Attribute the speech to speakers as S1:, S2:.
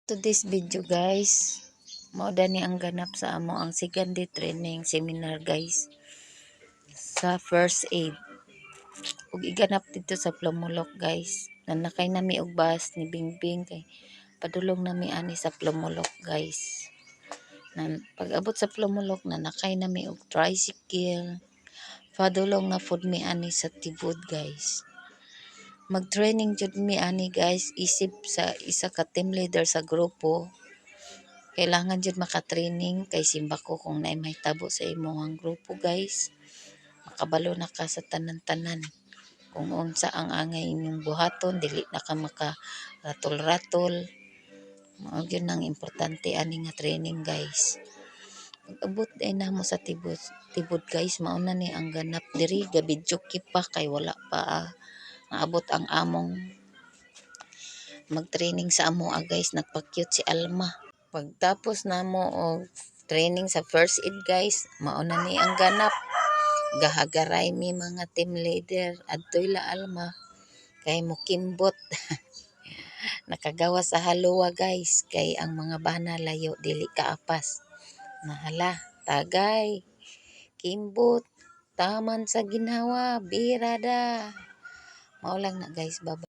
S1: To this video guys, mao ni ang ganap sa amo ang Sigandi training seminar guys sa first aid. Ug iganap dito sa Plumulok guys. Nanakay nami og bus ni Bingbing kay padulong nami ani sa Plumulok guys. Pag-abot sa Plumulok nanakay nami og tricycle. Padulong na food mi ani sa Tibud guys. Mag-training jud mi ani guys isip sa isa ka team leader sa grupo. Kailangan jud maka-training kay simba ko kung naay mahitabo sa imong grupo guys. Makabalo na ka sa tanan-tanan. Kung unsa ang angay inyong buhaton, dili na ka maka ratol-ratol. Mao gyud nang importante ani nga training guys. Pag-abot ay namo sa Tibud guys, mao na ni ang ganap diri gabidyo pa kay wala pa naabot ang among mag-training sa amo guys. Nagpa-cute si Alma. Pagtapos namo og training sa first aid guys, mao na ni ang ganap. Gahagaray mi mga team leader adtoy la Alma kay mokimbot. Nakagawa sa haluwa guys kay ang mga bana layo dili kaapas. Nahala, tagay, kimbot, taman sa ginhawa, birada. Mao lang na guys, bye.